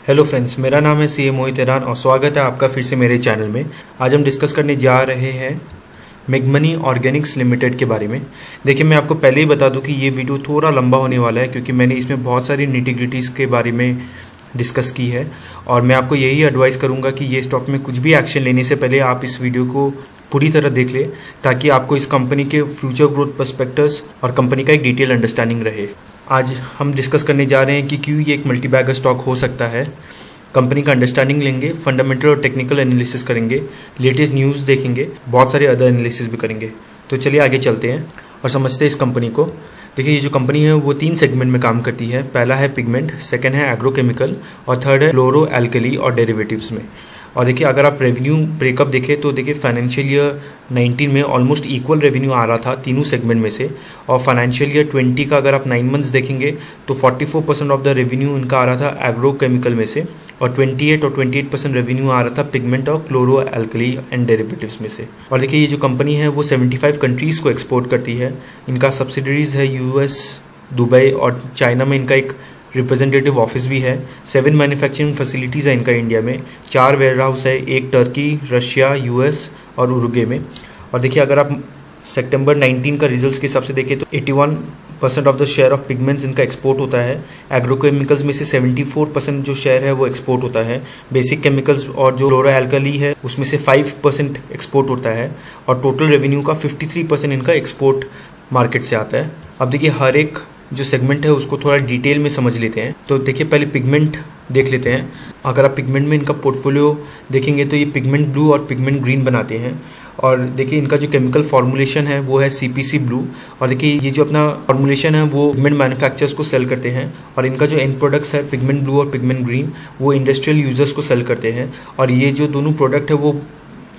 Hello friends, मेरा नाम है सीए मोहित ईरान और स्वागत है आपका फिर से मेरे चैनल में। आज हम डिस्कस करने जा रहे हैं मेगमनी ऑर्गेनिक्स लिमिटेड के बारे में। देखिए, मैं आपको पहले ही बता दूं कि ये वीडियो थोड़ा लंबा होने वाला है क्योंकि मैंने इसमें बहुत सारी निटी-ग्रिटीज़ के बारे में डिस्कस की है और मैं आपको यही एडवाइस करूंगा कि ये स्टॉक में कुछ भी एक्शन लेने से पहले आप इस वीडियो को पूरी तरह देख लें ताकि आपको इस कंपनी के फ्यूचर ग्रोथ पर्सपेक्टिव्स और कंपनी का एक डिटेल अंडरस्टैंडिंग रहे। आज हम डिस्कस करने जा रहे हैं कि क्यों ये एक मल्टीबैगर स्टॉक हो सकता है, कंपनी का अंडरस्टैंडिंग लेंगे, फंडामेंटल और टेक्निकल एनालिसिस करेंगे, लेटेस्ट न्यूज़ देखेंगे, बहुत सारे अदर एनालिसिस भी करेंगे। तो चलिए आगे चलते हैं और समझते हैं इस कंपनी को। देखिए, ये जो कंपनी है वो 3 सेगमेंट में काम करती है। पहला है पिगमेंट, सेकंड है एग्रोकेमिकल और थर्ड है फ्लोरो एल्कली और डेरिवेटिव्स में। और देखिए, अगर आप रेवेन्यू ब्रेकअप देखें तो देखिए फाइनेंशियल ईयर 19 में ऑलमोस्ट इक्वल रेवेन्यू आ रहा था तीनों सेगमेंट में से, और फाइनेंशियल ईयर 20 का अगर आप 9 मंथ्स देखेंगे तो 44% ऑफ द रेवेन्यू इनका आ रहा था एग्रोकेमिकल में से और 28% रेवेन्यू आ रहा था पिगमेंट और क्लोरो एल्कली एंड डेरिवेटिव्स में से। और देखिए, ये जो कंपनी है वो 75 कंट्रीज़ को एक्सपोर्ट करती है। इनका सब्सिडरीज है यूएस, दुबई और चाइना में इनका एक रिप्रेजेंटेटिव ऑफिस भी है। 7 मैन्युफैक्चरिंग फैसिलिटीज़ है इनका इंडिया में, 4 वेयर हाउस है, एक टर्की, रशिया, यूएस और उरुग्वे में। और देखिए, अगर आप सितंबर 19 का रिजल्ट्स के हिसाब से देखें तो 81% of the share of pigments इनका एक्सपोर्ट होता है। एग्रोकेमिकल्स में से 74% जो शेयर है वो एक्सपोर्ट होता है। बेसिक केमिकल्स और जो क्लोरो एल्कली है उसमें से 5% एक्सपोर्ट होता है और टोटल रेवेन्यू का 53% इनका एक्सपोर्ट मार्केट से आता है। अब देखिए, हर एक जो सेगमेंट है उसको थोड़ा डिटेल में समझ लेते हैं। तो देखिए, पहले पिगमेंट देख लेते हैं। अगर आप पिगमेंट में इनका पोर्टफोलियो देखेंगे तो ये पिगमेंट ब्लू और पिगमेंट ग्रीन बनाते हैं। और देखिए, इनका जो केमिकल फॉर्मुलेशन है वो है सीपीसी ब्लू। और देखिए, ये जो अपना फॉर्मुलेशन है वो पिगमेंट मैन्युफैक्चरर्स को सेल करते हैं और इनका जो एंड प्रोडक्ट्स है पिगमेंट ब्लू और पिगमेंट ग्रीन वो इंडस्ट्रियल यूजर्स को सेल करते हैं। और ये जो दोनों प्रोडक्ट है वो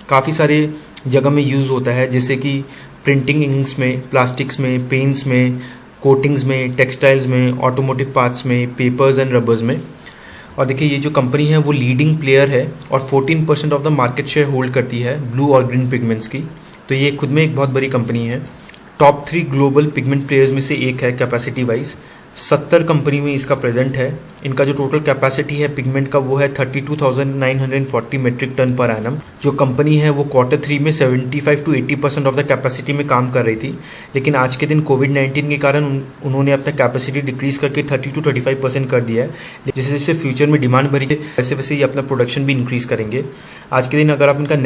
काफ़ी सारे जगह में यूज़ होता है, जैसे कि प्रिंटिंग इंक्स में, प्लास्टिक्स में, पेंट्स में, कोटिंग्स में, टेक्सटाइल्स में, ऑटोमोटिव पार्ट्स में, पेपर्स एंड रबर्स में। और देखिए, ये जो कंपनी है वो लीडिंग प्लेयर है और 14% of the market share hold करती है ब्लू और ग्रीन पिगमेंट्स की। तो ये खुद में एक बहुत बड़ी कंपनी है। टॉप 3 ग्लोबल पिगमेंट प्लेयर्स में से एक है कैपेसिटी वाइज। 70 कंपनी में इसका प्रेजेंट है। इनका जो टोटल कैपेसिटी है पिगमेंट का वो है 32,940 मेट्रिक टन पर एनम। जो कंपनी है वो Q3 में 75 to 80% ऑफ द कैपेसिटी में काम कर रही थी, लेकिन आज के दिन कोविड-19 के कारण उन्होंने अपना कैपेसिटी डिक्रीज करके 30 to 35% कर दिया है। जैसे जैसे फ्यूचर में डिमांड बढ़ी वैसे वैसे ये अपना प्रोडक्शन भी इंक्रीज करेंगे। आज के दिन अगर आप इनका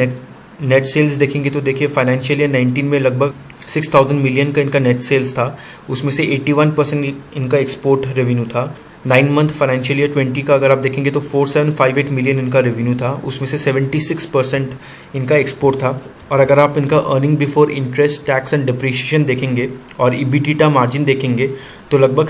नेट सेल्स देखेंगे तो देखिए, फाइनेंशियल ईयर 19 में लगभग 6,000 मिलियन का इनका नेट सेल्स था, उसमें से 81% इनका एक्सपोर्ट रेवेन्यू था। 9 मंथ फाइनेंशियल ईयर 20 का अगर आप देखेंगे तो 4758 मिलियन इनका रेवेन्यू था, उसमें से 76% इनका एक्सपोर्ट था। और अगर आप इनका earning before interest, tax and depreciation देखेंगे और ईबीटीटा मार्जिन देखेंगे तो लगभग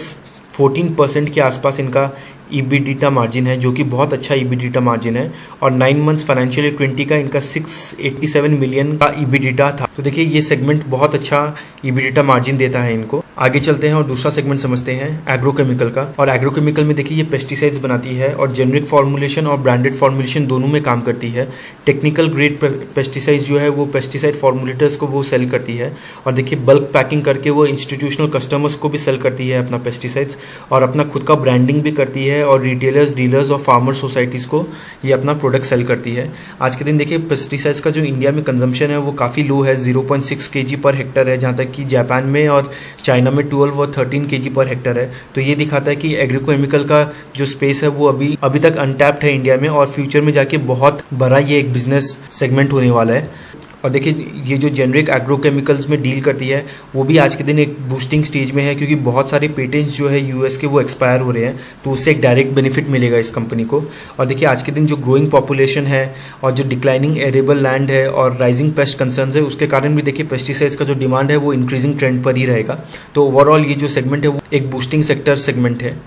14% के आसपास इनका ईबीटीटा मार्जिन है, जो कि बहुत अच्छा ईबीटीटा मार्जिन है। और 9 मंथ्स फाइनेंशियल ईयर 20 का इनका 687 मिलियन का ईबीटीटा था। तो देखिए, ये सेगमेंट बहुत अच्छा ईबीटीटा मार्जिन देता है इनको। आगे चलते हैं और दूसरा सेगमेंट समझते हैं एग्रोकेमिकल का। और एग्रोकेमिकल में देखिए, ये पेस्टिसाइड्स बनाती है और जेनरिक फॉर्मुलेशन और ब्रांडेड फॉर्मुलेशन दोनों में काम करती है। टेक्निकल ग्रेड पेस्टिसाइड्स जो है वो पेस्टिसाइड फॉर्मुलेटर्स को वो सेल करती है। और देखिए, बल्क पैकिंग करके वो इंस्टीट्यूशनल कस्टमर्स को भी सेल करती है अपना पेस्टिसाइड्स, और अपना खुद का ब्रांडिंग भी करती है और रिटेलर्स, डीलर्स और फार्मर सोसाइटीज़ को ये अपना प्रोडक्ट सेल करती है। आज के दिन देखिए, पेस्टिसाइड्स का जो इंडिया में कंजम्पशन है वो काफ़ी लो है, 0.6 kg पर हेक्टर है, जहाँ तक कि जापान में और चाइना में 12 और 13 kg पर हेक्टर है। तो ये दिखाता है कि एग्रोकेमिकल का जो स्पेस है वो अभी तक अनटैप्ड है इंडिया में और फ्यूचर में जाके बहुत बड़ा ये एक बिजनेस सेगमेंट होने वाला है। और देखिए, ये जो जेनरिक एग्रोकेमिकल्स में डील करती है वो भी आज के दिन एक बूस्टिंग स्टेज में है, क्योंकि बहुत सारे पेटेंट्स जो है यूएस के वो एक्सपायर हो रहे हैं, तो उससे एक डायरेक्ट बेनिफिट मिलेगा इस कंपनी को। और देखिए, आज के दिन जो ग्रोइंग पॉपुलेशन है और जो डिक्लाइनिंग एरेबल लैंड है और राइजिंग पेस्ट कंसर्न्स है, उसके कारण भी देखिए पेस्टिसाइड्स का जो डिमांड है वो इंक्रीजिंग ट्रेंड पर ही रहेगा। तो ओवरऑल ये जो सेगमेंट है वो एक बूस्टिंग सेक्टर सेगमेंट है।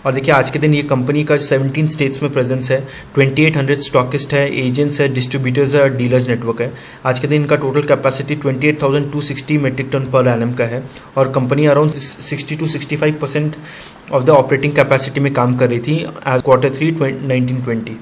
और देखिए, आज के दिन ये कंपनी का 17 स्टेट्स में प्रेजेंस है, 2800 स्टॉकिस्ट है, एजेंट्स है, डिस्ट्रीब्यूटर्स है और डीलर्स नेटवर्क है। आज के दिन इनका total capacity 28,260 metric ton per annum का है और company around 60 to 65% of the operating capacity में काम कर रही थी एज Q3 1920।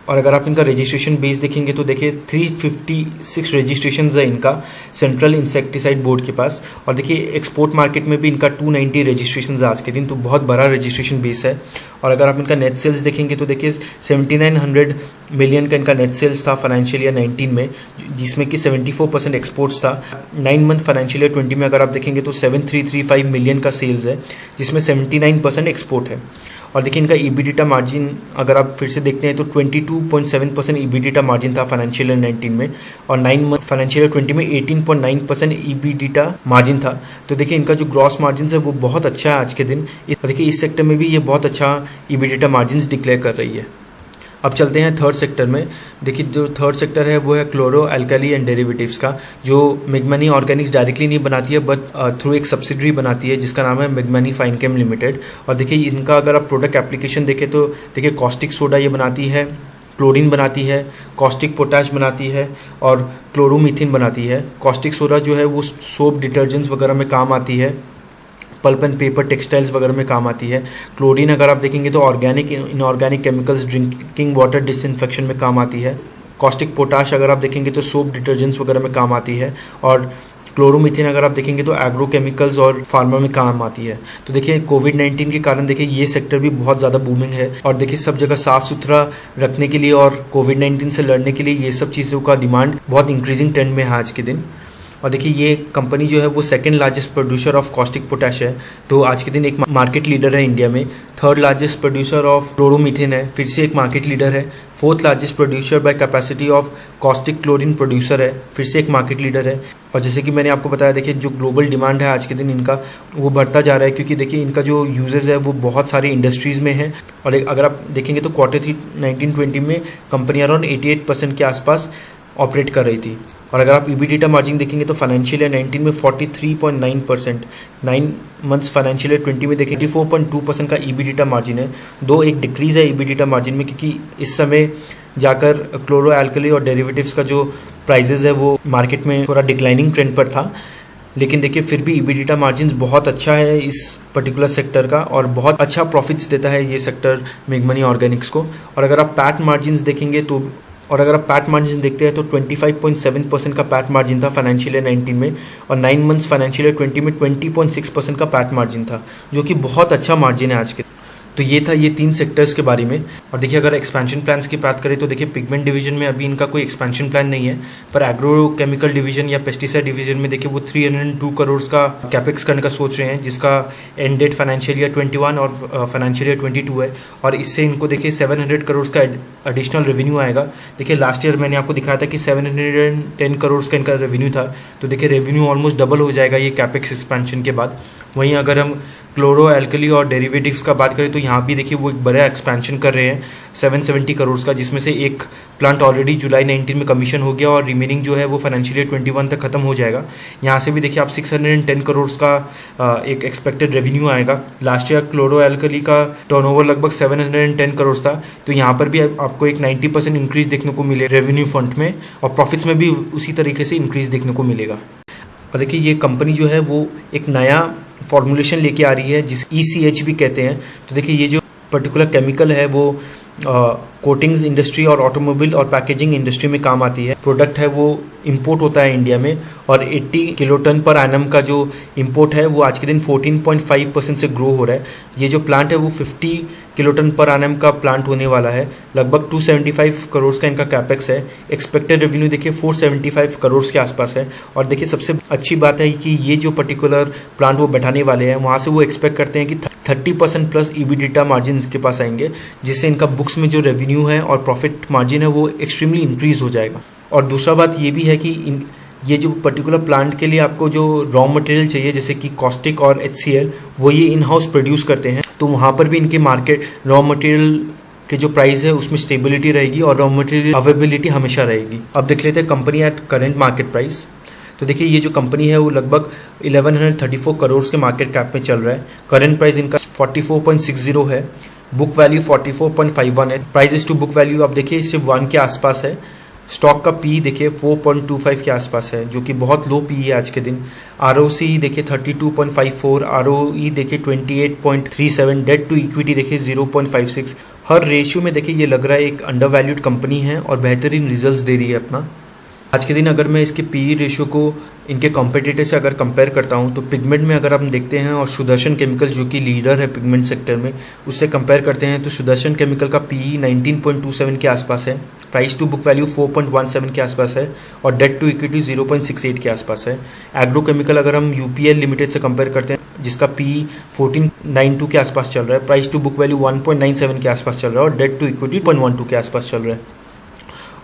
और अगर आप इनका रजिस्ट्रेशन बेस देखेंगे तो देखिए 356 रजिस्ट्रेशन है इनका सेंट्रल इंसेक्टिसाइड बोर्ड के पास। और देखिए एक्सपोर्ट मार्केट में भी इनका 290 रजिस्ट्रेशन है आज के दिन, तो बहुत बड़ा रजिस्ट्रेशन बेस है। और अगर आप इनका नेट सेल्स देखेंगे तो देखिए 7900 मिलियन का इनका नेट सेल्स था फाइनेंशियल ईयर 19 में, जिसमें कि 74% एक्सपोर्ट्स था। 9 मंथ फाइनेंशियल ईयर 20 में अगर आप देखेंगे तो 7335 मिलियन का सेल्स है, जिसमें 79% एक्सपोर्ट है। और देखिए इनका ईबीडिटा मार्जिन अगर आप फिर से देखते हैं तो 22.7% ईबीडिटा मार्जिन था फाइनेंशियल ईयर 19 में, और 9 मंथ फाइनेंशियल ईयर 20 में 18.9% ईबीडिटा मार्जिन था। तो देखिए इनका जो ग्रॉस मार्जिन है वो बहुत अच्छा है आज के दिन। देखिए इस सेक्टर में भी ये बहुत अच्छा ईबीडिटा मार्जिन डिक्लेयर कर रही है। अब चलते हैं थर्ड सेक्टर में। देखिए जो थर्ड सेक्टर है वो है क्लोरो एल्कली एंड डेरिवेटिव्स का, जो मेगमनी ऑर्गेनिक्स डायरेक्टली नहीं बनाती है बट थ्रू एक सब्सिडरी बनाती है जिसका नाम है मेगमनी फाइनकेम लिमिटेड। और देखिए इनका अगर आप प्रोडक्ट एप्लीकेशन देखें तो देखिए कॉस्टिक सोडा ये बनाती है, क्लोरीन बनाती है, कॉस्टिक पोटैश बनाती है और क्लोरोमीथिन बनाती है। कॉस्टिक सोडा जो है वो सोप डिटर्जेंट्स वगैरह में काम आती है, पल्प एंड पेपर टेक्सटाइल्स वगैरह में काम आती है। क्लोरीन अगर आप देखेंगे तो organic inorganic chemicals drinking water disinfection में काम आती है। कॉस्टिक पोटाश अगर आप देखेंगे तो सोप डिटर्जेंट्स वगैरह में काम आती है। और क्लोरोमीथिन अगर आप देखेंगे तो एग्रो केमिकल्स और फार्मा में काम आती है। तो देखिए कोविड-19 के कारण देखिए ये सेक्टर भी बहुत ज़्यादा बूमिंग है, और देखिए सब जगह साफ सुथरा रखने के लिए और कोविड-19 से लड़ने के लिए ये सब चीज़ों का डिमांड बहुत इंक्रीजिंग ट्रेंड में है आज के दिन। और देखिए ये कंपनी जो है वो second largest producer of caustic potash है, तो आज के दिन एक मार्केट लीडर है इंडिया में। Third largest producer of chloromethane है, फिर से एक मार्केट लीडर है। Fourth largest producer by capacity of caustic chlorine producer है, फिर से एक मार्केट लीडर है। और जैसे कि मैंने आपको बताया देखिए जो ग्लोबल डिमांड है आज के दिन इनका वो बढ़ता जा रहा है, क्योंकि देखिए इनका जो यूजेस है वो बहुत सारी इंडस्ट्रीज़ में है। और अगर आप देखेंगे तो Q3 1920 में कंपनी अराउंड 88% के आसपास ऑपरेट कर रही थी। और अगर आप ईबीडिटा मार्जिन देखेंगे तो फाइनेंशियल ईयर 19 में 43.9%, 9 मंथ्स फाइनेंशियल ईयर 20 में देखें 84.2% का ईबीडिटा मार्जिन है। दो एक डिक्रीज है ईबीडिटा मार्जिन में, क्योंकि इस समय जाकर क्लोरो एल्कली और डेरिवेटिव्स का जो प्राइजेज है वो मार्केट में थोड़ा डिक्लाइनिंग ट्रेंड पर था, लेकिन देखिए फिर भी ईबीडिटा मार्जिन बहुत अच्छा है इस पर्टिकुलर सेक्टर का, और बहुत अच्छा प्रॉफिट्स देता है ये सेक्टर मेगमनी ऑर्गेनिक्स को। और अगर आप पैट मार्जिन देखेंगे तो पैट मार्जिन देखते हैं तो 25.7% का पैट मार्जिन था फाइनेंशियल ईयर 19 में, और 9 मंथ्स फाइनेंशियल ईयर 20 में 20.6% का पैट मार्जिन था, जो कि बहुत अच्छा मार्जिन है आज के। तो ये था ये 3 सेक्टर्स के बारे में। और देखिए अगर एक्सपेंशन प्लान्स की बात करें तो देखिए पिगमेंट डिवीजन में अभी इनका कोई एक्सपेंशन प्लान नहीं है, पर एग्रो केमिकल डिवीजन या पेस्टिसाइड डिवीजन में देखिए वो 302 करोड़ का कैपेक्स करने का सोच रहे हैं, जिसका एंड डेट फाइनेंशियल ईयर 21 और फाइनेंशियल ईयर 22 है। और इससे इनको देखिए 700 करोड़ का एडिशनल रेवेन्यू आएगा। देखिए लास्ट ईयर मैंने आपको दिखाया था कि 710 करोड़ का इनका रेवेन्यू था, तो देखिए रेवेन्यू ऑलमोस्ट डबल हो जाएगा ये कैपेक्स एक्सपेंशन के बाद। वहीं अगर हम क्लोरो एल्कली और डेरिवेटिव्स का बात करें तो यहाँ भी देखिए वो एक बड़ा एक्सपेंशन कर रहे हैं 770 करोड़ का, जिसमें से एक प्लांट ऑलरेडी जुलाई 19 में कमीशन हो गया और रिमेनिंग जो है वो फाइनेंशियल ईयर 21 तक खत्म हो जाएगा। यहाँ से भी देखिए आप 610 करोड़ का एक एक्सपेक्टेड रेवेन्यू आएगा। लास्ट ईयर क्लोरो एल्कली का टर्नओवर लगभग 710 करोड़ था, तो यहाँ पर भी आपको एक 90% इंक्रीज देखने को मिले रेवेन्यू फ्रंट में, और प्रॉफिट्स में भी उसी तरीके से इंक्रीज देखने को मिलेगा। और देखिए ये कंपनी जो है वो एक नया फॉर्मुलेशन लेके आ रही है जिसे ECH भी कहते हैं। तो देखिए ये जो पर्टिकुलर केमिकल है वो कोटिंग्स इंडस्ट्री और ऑटोमोबाइल और पैकेजिंग इंडस्ट्री में काम आती है। प्रोडक्ट है वो इंपोर्ट होता है इंडिया में, और 80 किलोटन पर एनम का जो इंपोर्ट है वो आज के दिन 14.5% से ग्रो हो रहा है। ये जो प्लांट है वो 50 किलोटन पर एनम का प्लांट होने वाला है। लगभग 275 करोड़ का इनका कैपेक्स है। एक्सपेक्टेड रेवेन्यू देखिए 475 करोड़ के आसपास है। और देखिए सबसे अच्छी बात है कि ये जो पर्टिकुलर प्लांट वो बैठाने वाले हैं वहाँ से वो एक्सपेक्ट करते हैं कि 30% प्लस ईबीडिटा मार्जिन के पास आएंगे, जिससे इनका बुक्स में जो रेवेन्यू है और प्रॉफिट मार्जिन है वो एक्सट्रीमली इंक्रीज हो जाएगा। और दूसरा बात ये भी है कि ये जो पर्टिकुलर प्लांट के लिए आपको जो रॉ मटेरियल चाहिए जैसे कि कॉस्टिक और HCl वो ये इन हाउस प्रोड्यूस करते हैं, तो वहाँ पर भी इनके मार्केट रॉ मटेरियल के जो प्राइस है उसमें स्टेबिलिटी रहेगी और रॉ मटेरियल अवेलेबिलिटी हमेशा रहेगी। अब देख लेते हैं company at current market price. तो देखिए ये जो कंपनी है वो लगभग 1134 करोड़ के मार्केट कैप में चल रहा है। करंट प्राइस इनका 44.60 है, बुक वैल्यू 44.51 है। प्राइस टू बुक वैल्यू आप देखिए सिर्फ 1 के आसपास है। स्टॉक का पी देखिए 4.25 के आसपास है, जो कि बहुत लो पी है आज के दिन। ROC देखिए 32.54, ROE देखिए 28.37, डेट टू इक्विटी देखिए 0.56। हर रेशियो में देखिए ये लग रहा है एक अंडर वैल्यूड कंपनी है और बेहतरीन रिजल्ट्स दे रही है अपना। आज के दिन अगर मैं इसके पीई रेशियो को इनके कॉम्पिटिटर से अगर कंपेयर करता हूं तो पिगमेंट में अगर हम देखते हैं और सुदर्शन केमिकल जो कि लीडर है पिगमेंट सेक्टर में, उससे कंपेयर करते हैं तो सुदर्शन केमिकल का पीई 19.27 के आसपास है, प्राइस टू बुक वैल्यू 4.17 के आसपास है और डेट टू इक्विटी 0.68 के आसपास है। एग्रो केमिकल अगर हम यूपीएल लिमिटेड से कंपेयर करते हैं जिसका पीई 1492 के आसपास चल रहा है, प्राइस टू बुक वैल्यू 1.97 के आसपास चल रहा है और डेट टू इक्विटी 0.12 के आसपास चल रहा है।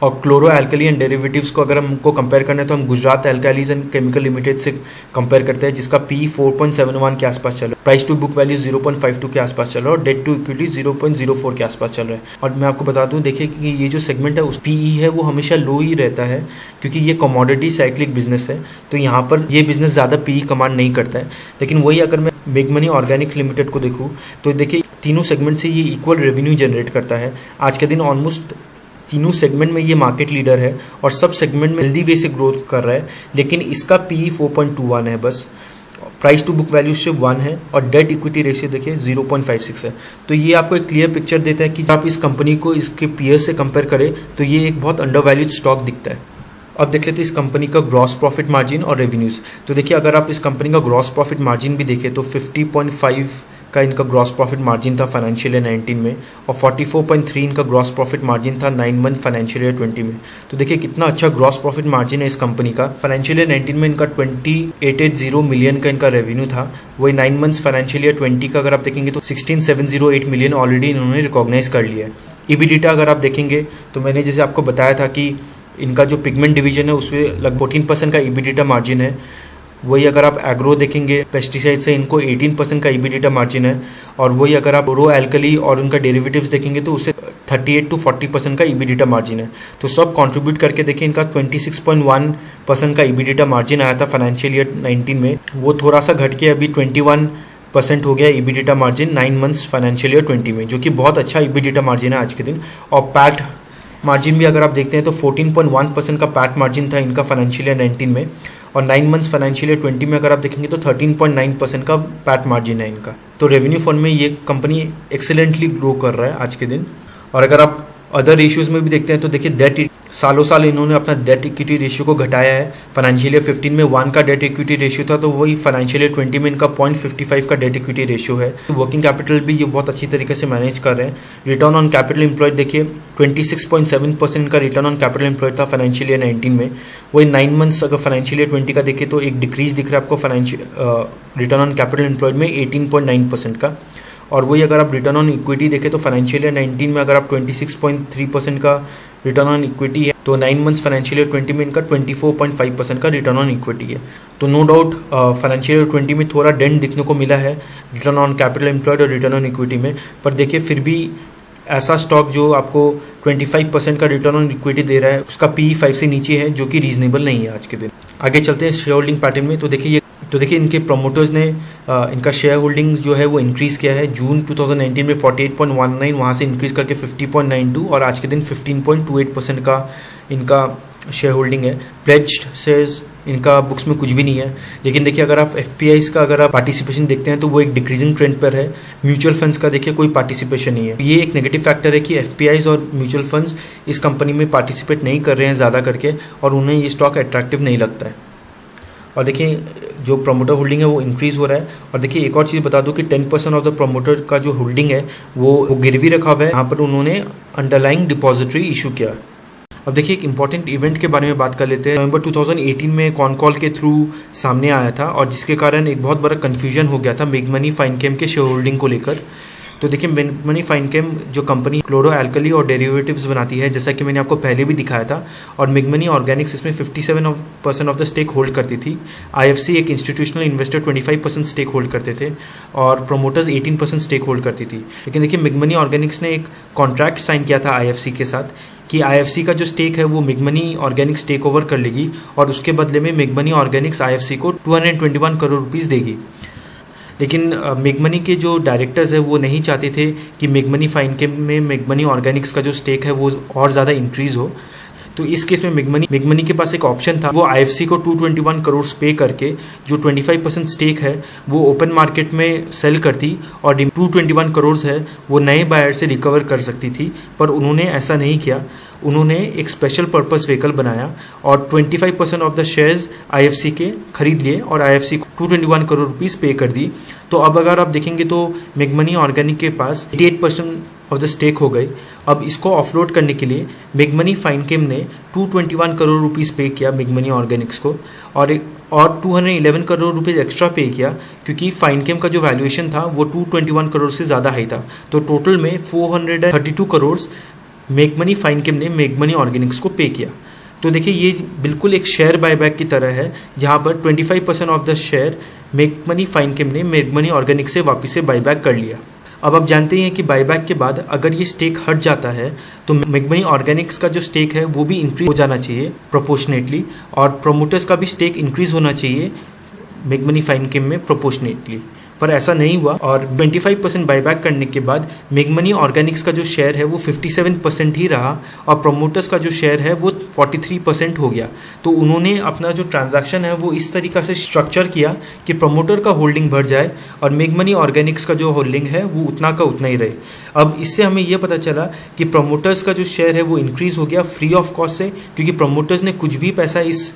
और क्लोरो एल्कली एंड डेरिवेटिव्स को अगर हमको कंपेयर करना है तो हम गुजरात एल्कालीज एंड केमिकल लिमिटेड से कंपेयर करते हैं जिसका पी 4.71 के आसपास चल रहा है, प्राइस टू बुक वैल्यू 0.52 के आसपास चल रहा है और डेट टू इक्विटी 0.04 के आसपास चल रहा है। और मैं आपको बता दूं देखिए कि ये जो सेगमेंट है उस पीई है वो हमेशा लो ही रहता है क्योंकि ये कमोडिटी साइक्लिक बिजनेस है, तो यहाँ पर ये बिजनेस ज़्यादा पीई कमांड नहीं करता है। लेकिन वही अगर मैं मेगमनी ऑर्गेनिक लिमिटेड को देखूँ तो देखिए तीनों सेगमेंट से ये इक्वल रेवेन्यू जनरेट करता है। आज के दिन ऑलमोस्ट तीनों सेगमेंट में ये मार्केट लीडर है और सब सेगमेंट में हेल्दी वे से ग्रोथ कर रहा है, लेकिन इसका पीई 4.21 है बस, प्राइस टू बुक वैल्यू सिर्फ 1 है और डेट इक्विटी रेशियो देखिए 0.56 है। तो ये आपको एक क्लियर पिक्चर देता है कि आप इस कंपनी को इसके पीयर्स से कंपेयर करें तो ये एक बहुत अंडर वैल्यूड स्टॉक दिखता है। अब देख लेते हैं इस कंपनी का ग्रॉस प्रॉफिट मार्जिन और रेवेन्यूज। तो देखिए अगर आप इस कंपनी का ग्रॉस प्रॉफिट मार्जिन भी देखें तो 50.5 का इनका ग्रॉस प्रॉफिट मार्जिन था फाइनेंशियल ईयर 19 में और 44.3 इनका ग्रॉस प्रॉफिट मार्जिन था 9 मंथ फाइनेंशियल ईयर 20 में। तो देखिए कितना अच्छा ग्रॉस प्रॉफिट मार्जिन है इस कंपनी का। फाइनेंशियल ईयर 19 में इनका 2880 मिलियन का इनका रेवेन्यू था, वही 9 मंथ्स फाइनेंशियल ईयर 20 का अगर आप देखेंगे तो 16708 मिलियन ऑलरेडी इन्होंने रिकॉग्नाइज कर लिया है। ईबीडिटा अगर आप देखेंगे तो मैंने जैसे आपको बताया था कि इनका जो पिगमेंट डिवीजन है उसमें लगभग 14% का ईबीडिटा मार्जिन है। वही अगर आप एग्रो देखेंगे पेस्टिसाइड से इनको 18% का ईबीडिटा मार्जिन है और वही अगर आप रो एल्कली और उनका डेरिवेटिव्स देखेंगे तो उससे 38 to 40% का ईबीडिटा मार्जिन है। तो सब कंट्रीब्यूट करके देखिए इनका 26.1% का ईबीडिटा मार्जिन आया था फाइनेंशियल ईयर 19 में, वो थोड़ा सा घट के अभी 21% हो गया ईबीडिटा मार्जिन 9 मंथ्स फाइनेंशियल ईयर 20 में, जो कि बहुत अच्छा ईबीडिटा मार्जिन है आज के दिन। और पैट मार्जिन भी अगर आप देखते हैं तो 14.1% का पैट मार्जिन था इनका फाइनेंशियल ईयर 19 में और 9 मंथ्स फाइनेंशियल ईयर 20 में अगर आप देखेंगे तो 13.9% का पैट मार्जिन है इनका। तो रेवेन्यू फंड में ये कंपनी एक्सेलेंटली ग्रो कर रहा है आज के दिन। और अगर आप अदर रेशियोज में भी देखते हैं तो देखिए डेट सालों साल इन्होंने अपना डेट इक्विटी रेशियो को घटाया है। फाइनेंशियल ईयर 15 में 1 का डेट इक्विटी रेशियो था तो वही फाइनेंशियल ईयर 20 में इनका 0.55 का डेट इक्विटी रेशियो है। वर्किंग कैपिटल भी ये बहुत अच्छी तरीके से मैनेज कर रहे हैं। रिटर्न ऑन कैपिटल एम्प्लॉयड देखिए 26.7% का रिटर्न ऑन कैपिटल एम्प्लॉयड था फाइनेंशियल ईयर 19 में। वही 9 मंथ्स अगर फाइनेंशियल ईयर 20 का देखिए तो एक डिक्रीज दिख रहा है आपको financial return on capital employed में 18.9% का। और वही अगर आप रिटर्न ऑन इक्विटी देखें तो फाइनेंशियल ईयर 19 में अगर आप 26.3% का रिटर्न ऑन इक्विटी है तो 9 मंथ्स फाइनेंशियल ईयर 20 में इनका 24.5% का रिटर्न ऑन इक्विटी है। तो नो डाउट फाइनेंशियल ईयर 20 में थोड़ा डेंट दिखने को मिला है रिटर्न ऑन कैपिटल एम्प्लॉयड और रिटर्न ऑन इक्विटी में, पर देखिए फिर भी ऐसा स्टॉक जो आपको 25% का रिटर्न ऑन इक्विटी दे रहा है उसका पी 5 से नीचे है, जो कि रीजनेबल नहीं है आज के दिन। आगे चलते हैं शेयर होल्डिंग पैटर्न में। तो देखिए इनके प्रोमोटर्स ने इनका शेयर होल्डिंग जो है वो इंक्रीज़ किया है। जून 2019 में 48.19 वहाँ से इंक्रीज़ करके 50.92 और आज के दिन 15.28% का इनका शेयर होल्डिंग है। प्लेज्ड शेयर्स इनका बुक्स में कुछ भी नहीं है। लेकिन देखिए अगर आप एफपीआईज का अगर आप पार्टिसिपेशन देखते हैं तो वो एक डिक्रीजिंग ट्रेंड पर है। म्यूचुअल फंड्स का देखिए कोई पार्टिसिपेशन नहीं है। ये एक नेगेटिव फैक्टर है कि एफपीआईज और म्यूचुअल फंड्स इस कंपनी में पार्टिसिपेट नहीं कर रहे हैं ज़्यादा करके और उन्हें ये स्टॉक अट्रैक्टिव नहीं लगता है। और देखिए जो प्रोमोटर होल्डिंग है वो इंक्रीज़ हो रहा है। और देखिए एक और चीज़ बता दूं कि 10% ऑफ द प्रोमोटर का जो होल्डिंग है वो गिरवी रखा हुआ है। यहाँ पर उन्होंने अंडरलाइंग डिपॉजिटरी इशू किया। अब देखिए एक इंपॉर्टेंट इवेंट के बारे में बात कर लेते हैं। नवंबर 2018 में कॉन कॉल के थ्रू सामने आया था और जिसके कारण एक बहुत बड़ा कन्फ्यूजन हो गया था मेगमनी फाइनकेम के शेयर होल्डिंग को लेकर। तो देखिए मेगमनी फाइनकेम जो कंपनी क्लोरो एल्कली और डेरिवेटिव्स बनाती है, जैसा कि मैंने आपको पहले भी दिखाया था, और मेगमनी ऑर्गेनिक्स इसमें 57% ऑफ द स्टेक होल्ड करती थी। आईएफसी एक इंस्टीट्यूशनल इन्वेस्टर 25% स्टेक होल्ड करते थे और प्रोमोटर्स 18% स्टेक होल्ड करती थी। लेकिन देखिए मेगमनी ऑर्गेनिक्स ने एक कॉन्ट्रैक्ट साइन किया था आईएफसी के साथ कि आईएफसी का जो स्टेक है वो मेगमनी ऑर्गेनिक्स टेक ओवर कर लेगी और उसके बदले में मेगमनी ऑर्गेनिक्स आईएफसी को 221 करोड़ रुपीस देगी। लेकिन मेगमनी के जो डायरेक्टर्स है वो नहीं चाहते थे कि मेगमनी फाइनकेम में मेगमनी ऑर्गेनिक्स का जो स्टेक है वो और ज़्यादा इंक्रीज़ हो। तो इस केस में मिगमनी के पास एक ऑप्शन था, वो आईएफसी को 221 करोड़ पे करके जो 25% स्टेक है वो ओपन मार्केट में सेल करती और 221 करोड़ है वो नए बायर से रिकवर कर सकती थी, पर उन्होंने ऐसा नहीं किया। उन्होंने एक स्पेशल पर्पस व्हीकल बनाया और 25% ऑफ द शेयर्स आईएफसी के खरीद लिए और आईएफसी को 221 करोड़ रुपीस पे कर दी। तो अब अगर आप देखेंगे तो मेगमनी ऑर्गेनिक के पास 88% ऑफ द स्टेक हो गई। अब इसको ऑफलोड करने के लिए मेगमनी फाइनकेम ने 221 करोड़ रुपीस पे किया मेगमनी ऑर्गेनिक्स को और 211 करोड़ रुपीस एक्स्ट्रा पे किया, क्योंकि फाइनकेम का जो वैल्यूएशन था वो 221 करोड़ से ज़्यादा हाई था। तो टोटल में 432 करोड़ मेगमनी फाइनकेम ने मेगमनी ऑर्गेनिक्स को पे किया। तो देखिए ये बिल्कुल एक शेयर बायबैक की तरह है, जहां पर 25% ऑफ द शेयर मेगमनी फाइनकेम ने मेगमनी ऑर्गेनिक्स से वापस से बायबैक कर लिया। अब आप जानते हैं कि बायबैक के बाद अगर ये स्टेक हट जाता है तो मेगमनी ऑर्गेनिक्स का जो स्टेक है वो भी इंक्रीज हो जाना चाहिए प्रोपोर्शनेटली, और प्रोमोटर्स का भी स्टेक इंक्रीज होना चाहिए मेगमनी फाइनकेम में प्रोपोर्शनेटली, पर ऐसा नहीं हुआ। और 25% बायबैक करने के बाद मेगमनी ऑर्गेनिक्स का जो शेयर है वो 57% ही रहा और प्रोमोटर्स का जो शेयर है वो 43% हो गया। तो उन्होंने अपना जो ट्रांजैक्शन है वो इस तरीक़ा से स्ट्रक्चर किया कि प्रोमोटर का होल्डिंग बढ़ जाए और मेगमनी ऑर्गेनिक्स का जो होल्डिंग है वो उतना का उतना ही रहे। अब इससे हमें यह पता चला कि प्रोमोटर्स का जो शेयर है वो इंक्रीज हो गया फ्री ऑफ कॉस्ट से, क्योंकि प्रोमोटर्स ने कुछ भी पैसा इस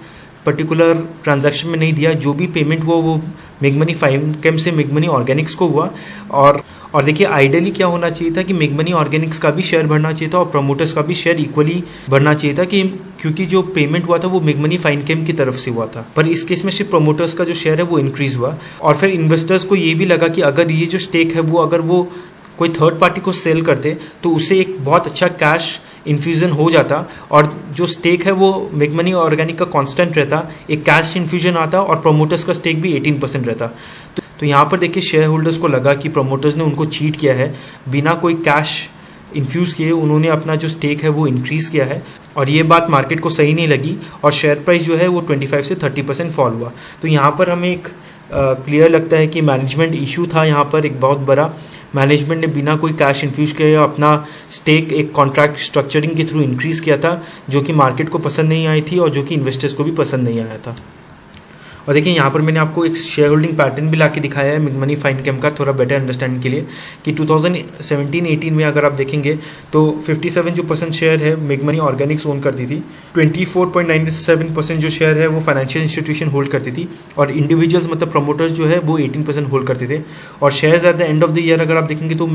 पर्टिकुलर ट्रांजैक्शन में नहीं दिया। जो भी पेमेंट हुआ वो मेगमनी फाइनकेम से मेगमनी ऑर्गेनिक्स को हुआ। और देखिए आइडियली क्या होना चाहिए था कि मेगमनी ऑर्गेनिक्स का भी शेयर बढ़ना चाहिए था और प्रोमोटर्स का भी शेयर इक्वली बढ़ना चाहिए था, कि क्योंकि जो पेमेंट हुआ था वो मेगमनी फाइनकेम की तरफ से हुआ था। पर इस केस में सिर्फ प्रोमोटर्स का जो शेयर है वो इंक्रीज हुआ और फिर इन्वेस्टर्स को ये भी लगा कि अगर ये जो स्टेक है वो अगर वो कोई थर्ड पार्टी को सेल करते तो उससे एक बहुत अच्छा कैश इन्फ्यूजन हो जाता और जो स्टेक है वो मेगमनी ऑर्गेनिक का कांस्टेंट रहता, एक कैश इन्फ्यूजन आता और प्रोमोटर्स का स्टेक भी 18% रहता। तो यहाँ पर देखिए शेयर होल्डर्स को लगा कि प्रोमोटर्स ने उनको चीट किया है, बिना कोई कैश इन्फ्यूज़ किए उन्होंने अपना जो स्टेक है वो इंक्रीज़ किया है और ये बात मार्केट को सही नहीं लगी और शेयर प्राइस जो है वो 25 से 30% फॉल हुआ। तो यहाँ पर हमें एक क्लियर लगता है कि मैनेजमेंट इशू था यहाँ पर एक बहुत बड़ा। मैनेजमेंट ने बिना कोई कैश इन्फ्यूज किए अपना स्टेक एक कॉन्ट्रैक्ट स्ट्रक्चरिंग के थ्रू इंक्रीज़ किया था, जो कि मार्केट को पसंद नहीं आई थी और जो कि इन्वेस्टर्स को भी पसंद नहीं आया था। और देखिए यहाँ पर मैंने आपको एक शेयर होल्डिंग पैटर्न भी ला के दिखाया है मेगमनी फाइनकेम का, थोड़ा बेटर अंडरस्टैंडिंग के लिए, कि 2017-18 में अगर आप देखेंगे तो 57 जो % शेयर है मेगमनी ऑर्गेनिक्स ओन करती थी, 24.97% जो शेयर है वो फाइनेंशियल इंस्टीट्यूशन होल्ड करती थी और इंडिविजुअल्स मतलब प्रमोटर्स जो है वो 18% होल्ड करते थे। और shares at the end of the year अगर आप देखेंगे तो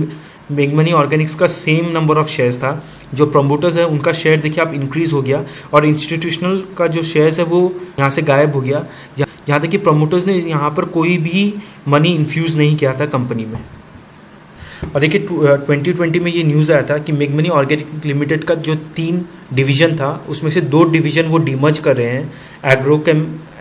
मेगमनी ऑर्गेनिक्स का सेम नंबर ऑफ शेयर्स था। जो प्रमोटर्स है उनका शेयर देखिए आप इंक्रीज हो गया और इंस्टीट्यूशनल का जो शेयर्स है वो यहाँ से गायब हो गया, जहाँ तक कि प्रमोटर्स ने यहाँ पर कोई भी मनी इन्फ्यूज़ नहीं किया था कंपनी में। और देखिए 2020 में ये न्यूज़ आया था कि मेगमनी ऑर्गेनिक लिमिटेड का जो 3 डिवीज़न था उसमें से 2 डिवीज़न वो डीमर्ज कर रहे हैं,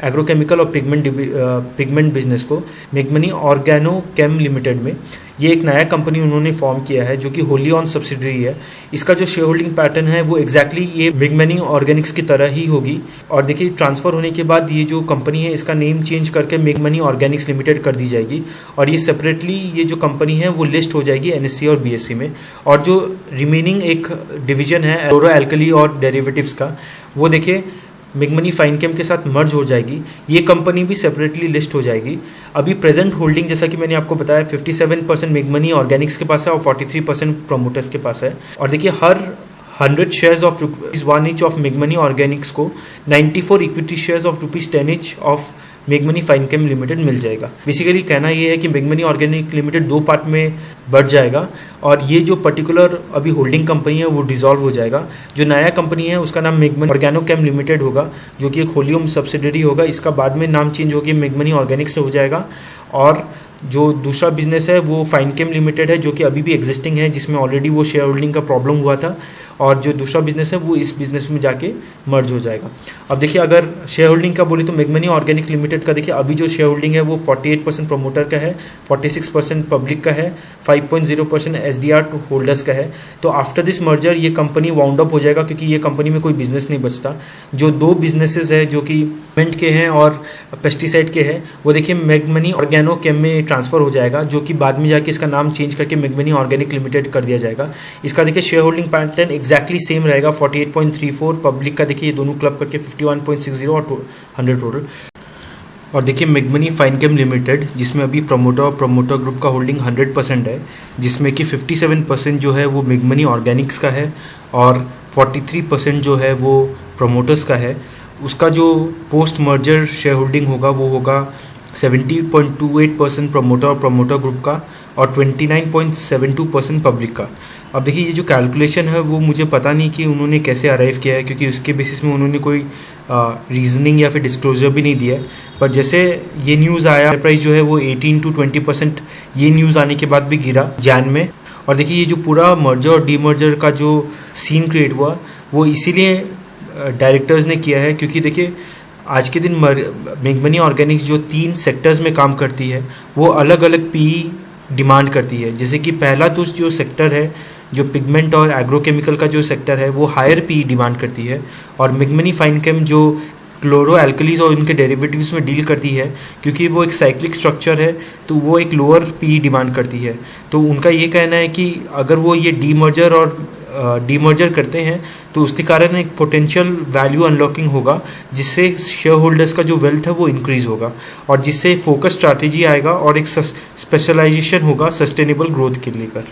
एग्रोकेमिकल और पिगमेंट बिजनेस को मेगमनी ऑर्गेनोकेम लिमिटेड में। ये एक नया कंपनी उन्होंने फॉर्म किया है जो कि होली ऑन सब्सिडरी है। इसका जो शेयर होल्डिंग पैटर्न है वो एग्जैक्टली ये मेगमनी ऑर्गेनिक्स की तरह ही होगी। और देखिए ट्रांसफर होने के बाद ये जो कंपनी है इसका नेम चेंज करके मेगमनी ऑर्गेनिक्स लिमिटेड कर दी जाएगी और ये सेपरेटली ये जो कंपनी है वो लिस्ट हो जाएगी NSE और BSE में। और जो रिमेनिंग एक डिवीजन है क्लोरो एल्कली और डेरिवेटिव्स का, वो देखिए मेगमनी फाइनकेम के साथ मर्ज हो जाएगी। ये कंपनी भी सेपरेटली लिस्ट हो जाएगी। अभी प्रेजेंट होल्डिंग जैसा कि मैंने आपको बताया 57% मेगमनी ऑर्गेनिक्स के पास है और 43% प्रोमोटर्स के पास है। और देखिए हर 100 शेयर्स ऑफ ₹1 each ऑफ मेगमनी ऑर्गेनिक्स को 94 equity shares of ₹10 each of मेगमनी फाइनकेम लिमिटेड मिल जाएगा। बेसिकली कहना ये है कि मेगमनी ऑर्गेनिक लिमिटेड 2 पार्ट में बढ़ जाएगा और ये जो पर्टिकुलर अभी होल्डिंग कंपनी है वो डिसॉल्व हो जाएगा। जो नया कंपनी है उसका नाम मेगमनी ऑर्गेनोकेम लिमिटेड होगा, जो कि एक होली ओन्ड सब्सिडरी होगा। इसका बाद में नाम चेंज होकर मेगमनी ऑर्गेनिक्स हो जाएगा। और जो दूसरा बिजनेस है वो फाइनकेम लिमिटेड है, जो कि अभी भी एग्जिस्टिंग है, जिसमें ऑलरेडी वो शेयर होल्डिंग का प्रॉब्लम हुआ था। और जो दूसरा बिजनेस है वो इस बिजनेस में जाके मर्ज हो जाएगा। अब देखिए अगर शेयर होल्डिंग का बोले तो मेगमनी ऑर्गेनिक लिमिटेड का देखिए अभी जो शेयर होल्डिंग है वो 48% प्रोमोटर का है, 46% पब्लिक का है, 5.0% SDR होल्डर्स का है। तो आफ्टर दिस मर्जर ये कंपनी वाउंड अप हो जाएगा, क्योंकि ये कंपनी में कोई बिजनेस नहीं बचता। जो 2 बिजनेसेस है जो कि पेंट के हैं और पेस्टिसाइड के हैं वो देखिए मेगमनी ऑर्गेनोकेम में ट्रांसफ़र हो जाएगा, जो कि बाद में जाके इसका नाम चेंज करके मेगमनी ऑर्गेनिक लिमिटेड कर दिया जाएगा। इसका देखिए share holding pattern exactly same रहेगा, 48.34, पब्लिक का देखिए ये दोनों क्लब करके 51.60 और 100 टोटल। और देखिए मेगमनी फाइनकेम लिमिटेड, जिसमें अभी प्रमोटर ग्रुप का होल्डिंग 100% है, जिसमें कि 57% जो है वो मेगमनी ऑर्गेनिक्स का है और 43% जो है वो प्रमोटर्स का है। उसका जो पोस्ट मर्जर शेयर होल्डिंग होगा वो होगा 70.28% प्रमोटर ग्रुप का और 29.72% पब्लिक का। अब देखिए ये जो कैलकुलेशन है वो मुझे पता नहीं कि उन्होंने कैसे अराइव किया है, क्योंकि उसके बेसिस में उन्होंने कोई रीजनिंग या फिर डिस्क्लोजर भी नहीं दिया है। पर जैसे ये न्यूज़ आया, प्राइस जो है वो 18 to 20% ये न्यूज़ आने के बाद भी गिरा जैन में। और देखिए ये जो पूरा मर्जर और डीमर्जर का जो सीन क्रिएट हुआ वो इसीलिए डायरेक्टर्स ने किया है, क्योंकि देखिए आज के दिन मेगमनी ऑर्गेनिक्स जो 3 सेक्टर्स में काम करती है वो अलग अलग पी डिमांड करती है। जैसे कि पहला तो जो सेक्टर है, जो पिगमेंट और एग्रोकेमिकल का जो सेक्टर है, वो हायर पी डिमांड करती है। और मेगमनी फाइनकेम जो क्लोरो एल्कलीज और उनके डेरिवेटिव्स में डील करती है, क्योंकि वो एक साइक्लिक स्ट्रक्चर है तो वो एक लोअर पी डिमांड करती है। तो उनका ये कहना है कि अगर वो ये डीमर्जर और डीमर्जर करते हैं तो उसके कारण एक पोटेंशियल वैल्यू अनलॉकिंग होगा, जिससे शेयर होल्डर्स का जो वेल्थ है वो इंक्रीज होगा और जिससे फोकस स्ट्रैटेजी आएगा और एक स्पेशलाइजेशन होगा सस्टेनेबल ग्रोथ के लेकर।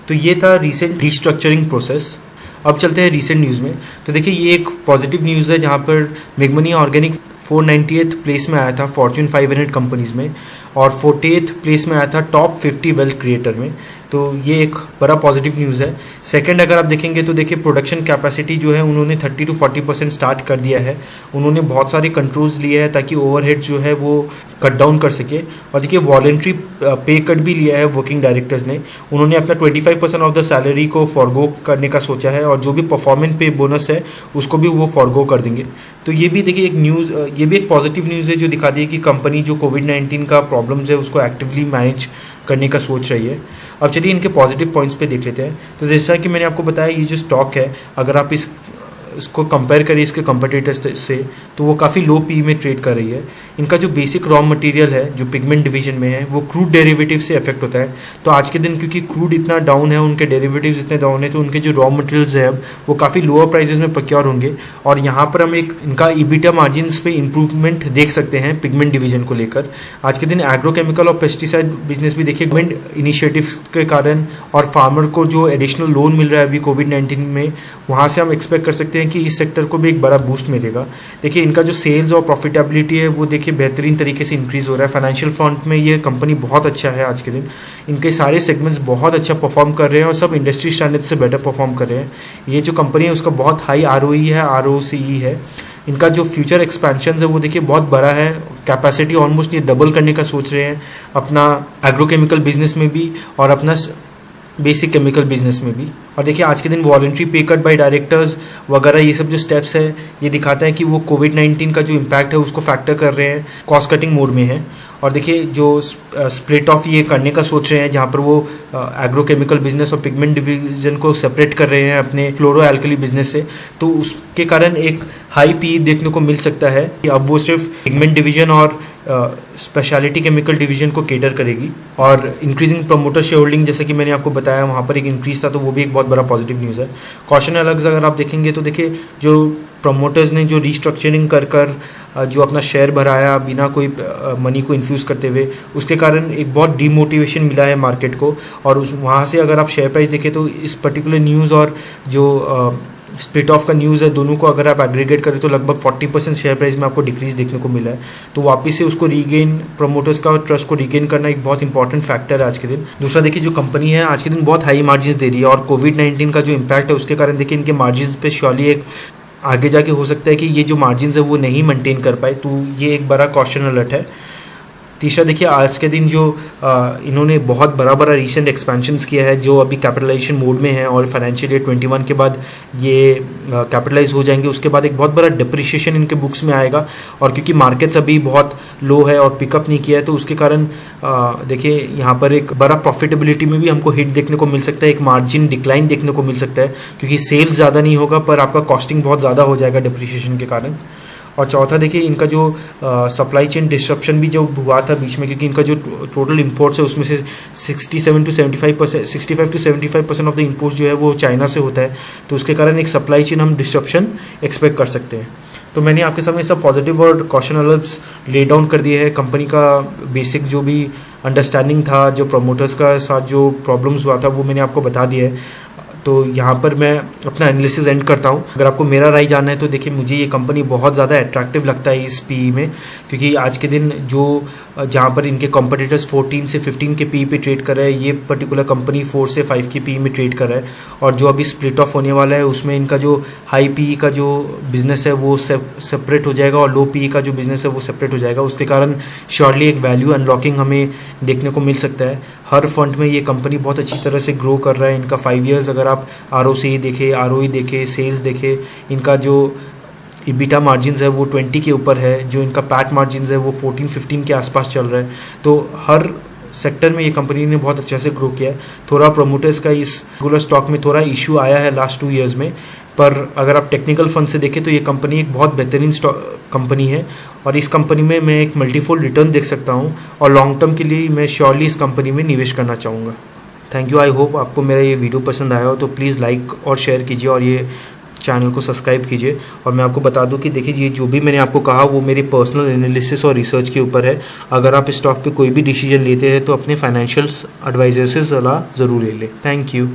तो ये था रीसेंट रीस्ट्रक्चरिंग प्रोसेस। अब चलते हैं रीसेंट न्यूज़ में। तो देखिए ये एक पॉजिटिव न्यूज़ है, जहाँ पर मेगमनी ऑर्गेनिक 498th प्लेस में आया था फॉर्च्यून 500 कंपनीज़ में और 48th प्लेस में आया था टॉप 50 वेल्थ क्रिएटर में। तो ये एक बड़ा पॉजिटिव न्यूज़ है। सेकंड अगर आप देखेंगे तो देखिए प्रोडक्शन कैपेसिटी जो है उन्होंने 30 to 40% स्टार्ट कर दिया है। उन्होंने बहुत सारे कंट्रोल्स लिए हैं ताकि ओवरहेड जो है वो कट डाउन कर सके। और देखिए वॉलेंट्री पे कट भी लिया है वर्किंग डायरेक्टर्स ने। उन्होंने अपना 25% ऑफ द सैलरी को फॉरगो करने का सोचा है और जो भी परफॉर्मेंस पे बोनस है उसको भी वो फॉरगो कर देंगे। तो ये भी देखिए एक न्यूज़, ये भी एक पॉजिटिव न्यूज़ है जो दिखाती है कि कंपनी जो कोविड-19 का प्रॉब्लम्स है उसको एक्टिवली मैनेज करने का सोच रही है। अब चलिए इनके पॉजिटिव पॉइंट्स पे देख लेते हैं। तो जैसा कि मैंने आपको बताया, ये जो स्टॉक है अगर आप इसको कंपेयर करें इसके कंपटीटर्स से तो वो काफ़ी लो पी में ट्रेड कर रही है। इनका जो बेसिक रॉ मटेरियल है जो पिगमेंट डिवीजन में है वो क्रूड डेरिवेटिव से इफेक्ट होता है। तो आज के दिन क्योंकि क्रूड इतना डाउन है, उनके डेरिवेटिव्स इतने डाउन है, तो उनके जो रॉ मटेरियल्स है वो काफ़ी लोअर प्राइसेस में प्रोक्योर होंगे। और यहाँ पर हम एक इनका ईबिटा मार्जिन्स पे इंप्रूवमेंट देख सकते हैं पिगमेंट डिवीजन को लेकर। आज के दिन एग्रोकेमिकल और पेस्टिसाइड बिजनेस भी देखिए गवर्नमेंट इनिशिएटिव्स के कारण और फार्मर को जो एडिशनल लोन मिल रहा है अभी कोविड-19 में, वहाँ से हम एक्सपेक्ट कर सकते हैं कि इस सेक्टर को भी एक बड़ा बूस्ट मिलेगा। देखिए इनका जो सेल्स और प्रॉफिटेबिलिटी है वो देखिए बेहतरीन तरीके से इंक्रीज हो रहा है। फाइनेंशियल फ्रंट में ये कंपनी बहुत अच्छा है। आज के दिन इनके सारे सेगमेंट्स बहुत अच्छा परफॉर्म कर रहे हैं और सब इंडस्ट्री स्टैंडर्ड से बेटर परफॉर्म कर रहे हैं। ये जो कंपनी है उसका बहुत हाई ROE है, ROCE है। इनका जो फ्यूचर एक्सपेंशन है वो देखिए बहुत बड़ा है। कैपेसिटी ऑलमोस्ट ये डबल करने का सोच रहे हैं अपना एग्रोकेमिकल बिजनेस में भी और अपना बेसिक केमिकल बिजनेस में भी। और देखिए आज के दिन वॉलंटरी पे कट बाय डायरेक्टर्स वगैरह ये सब जो स्टेप्स है ये दिखाते हैं कि वो कोविड-19 का जो इम्पैक्ट है उसको फैक्टर कर रहे हैं, कॉस्ट कटिंग मोड में है। और देखिए जो स्प्लिट ऑफ ये करने का सोच रहे हैं, जहाँ पर वो एग्रोकेमिकल बिजनेस और पिगमेंट डिवीजन को सेपरेट कर रहे हैं अपने क्लोरो एल्कली बिजनेस से, तो उसके कारण एक हाई पी देखने को मिल सकता है कि अब वो सिर्फ पिगमेंट डिवीजन और स्पेशलिटी केमिकल डिवीजन को केटर करेगी। और इंक्रीजिंग प्रमोटर शेयर होल्डिंग जैसे कि मैंने आपको बताया वहाँ पर एक इंक्रीज था, तो वो भी एक बहुत बड़ा पॉजिटिव न्यूज़ है। कॉशन अलग अगर आप देखेंगे तो देखिए जो प्रमोटर्स ने जो रीस्ट्रक्चरिंग कर जो अपना शेयर भराया बिना कोई मनी को इन्फ्यूज़ करते हुए, उसके कारण एक बहुत डीमोटिवेशन मिला है मार्केट को। और उस वहाँ से अगर आप शेयर प्राइस देखें तो इस पर्टिकुलर न्यूज़ और जो स्प्लिट ऑफ का न्यूज़ है दोनों को अगर आप एग्रीगेट करें तो लगभग 40% शेयर प्राइस में आपको डिक्रीज देखने को मिला है। तो वापस से उसको रीगेन, प्रमोटर्स का ट्रस्ट को रीगेन करना एक बहुत इंपॉर्टेंट फैक्टर है आज के दिन। दूसरा देखिए जो कंपनी है आज के दिन बहुत हाई मार्जिन दे रही है और कोविड-19 का जो इम्पैक्ट है उसके कारण देखिए इनके मार्जिन पे श्योरली एक आगे जाके हो सकता है कि ये जो मार्जिन है वो नहीं मेंटेन कर पाए, तो ये एक बड़ा कॉशन अलर्ट है। तीसरा देखिए आज के दिन जो इन्होंने बहुत बड़ा रिसेंट एक्सपेंशंस किया है जो अभी कैपिटलाइजेशन मोड में है और फाइनेंशियल ईयर 21 के बाद ये कैपिटलाइज हो जाएंगे। उसके बाद एक बहुत बड़ा डिप्रिशिएशन इनके बुक्स में आएगा और क्योंकि मार्केट्स अभी बहुत लो है और पिकअप नहीं किया है तो उसके कारण देखिए यहाँ पर एक बड़ा प्रॉफिटेबिलिटी में भी हमको हिट देखने को मिल सकता है, एक मार्जिन डिक्लाइन देखने को मिल सकता है क्योंकि सेल्स ज़्यादा नहीं होगा पर आपका कॉस्टिंग बहुत ज़्यादा हो जाएगा डिप्रिशिएशन के कारण। और चौथा देखिए इनका जो सप्लाई चेन डिस्ट्रप्शन भी जो हुआ था बीच में, क्योंकि इनका जो टोटल इंपोर्ट्स है उसमें से 67 to 75%, 65 to 75% of the import जो है वो चाइना से होता है, तो उसके कारण एक सप्लाई चेन हम डिस्ट्रप्शन एक्सपेक्ट कर सकते हैं। तो मैंने आपके सामने सब पॉजिटिव और कॉशन अलर्ट्स ले डाउन कर दिए हैं। कंपनी का बेसिक जो भी अंडरस्टैंडिंग था, जो प्रमोटर्स का साथ जो प्रॉब्लम्स हुआ था वो मैंने आपको बता दिया है। तो यहाँ पर मैं अपना एनालिसिस एंड करता हूँ। अगर आपको मेरा राय जानना है तो देखिए मुझे ये कंपनी बहुत ज़्यादा अट्रैक्टिव लगता है इस पीई में, क्योंकि आज के दिन जो जहाँ पर इनके कॉम्पिटिटर्स 14 से 15 के पीई पे ट्रेड कर रहे हैं, ये पर्टिकुलर कंपनी 4 से 5 के पीई में ट्रेड कर रहा है। और जो अभी स्प्लिट ऑफ होने वाला है उसमें इनका जो हाई पीई का जो बिजनेस है वो सेपरेट हो जाएगा और लो पीई का जो बिजनेस है वो सेपरेट हो जाएगा। उसके कारण श्योरली एक वैल्यू अनलॉकिंग हमें देखने को मिल सकता है। हर फंड में ये कंपनी बहुत अच्छी तरह से ग्रो कर रहा है। इनका 5 ईयर्स अगर आप ROCE देखें, ROE देखें, सेल्स देखें, इनका जो EBITDA मार्जिन्स है वो 20 के ऊपर है, जो इनका पैट मार्जिन्स है वो 14-15 के आसपास चल रहा है। तो हर सेक्टर में ये कंपनी ने बहुत अच्छे से ग्रो किया है। थोड़ा प्रोमोटर्स का इस रेगुलर स्टॉक में थोड़ा इशू आया है लास्ट 2 ईयर्स में, पर अगर आप टेक्निकल फंड से देखें तो ये कंपनी एक बहुत बेहतरीन कंपनी है और इस कंपनी में मैं एक मल्टीफोल्ड रिटर्न देख सकता हूँ और लॉन्ग टर्म के लिए मैं श्योरली इस कंपनी में निवेश करना चाहूँगा। Thank you. आई होप आपको मेरा ये वीडियो पसंद आया हो, तो प्लीज़ लाइक और शेयर कीजिए और ये चैनल को सब्सक्राइब कीजिए। और मैं आपको बता दूं कि देखिए ये जो भी मैंने आपको कहा वो मेरी पर्सनल एनालिसिस और रिसर्च के ऊपर है। अगर आप इस स्टॉक पे कोई भी डिसीजन लेते हैं तो अपने फाइनेंशियल एडवाइजर से सलाह ज़रूर ले लें। Thank you.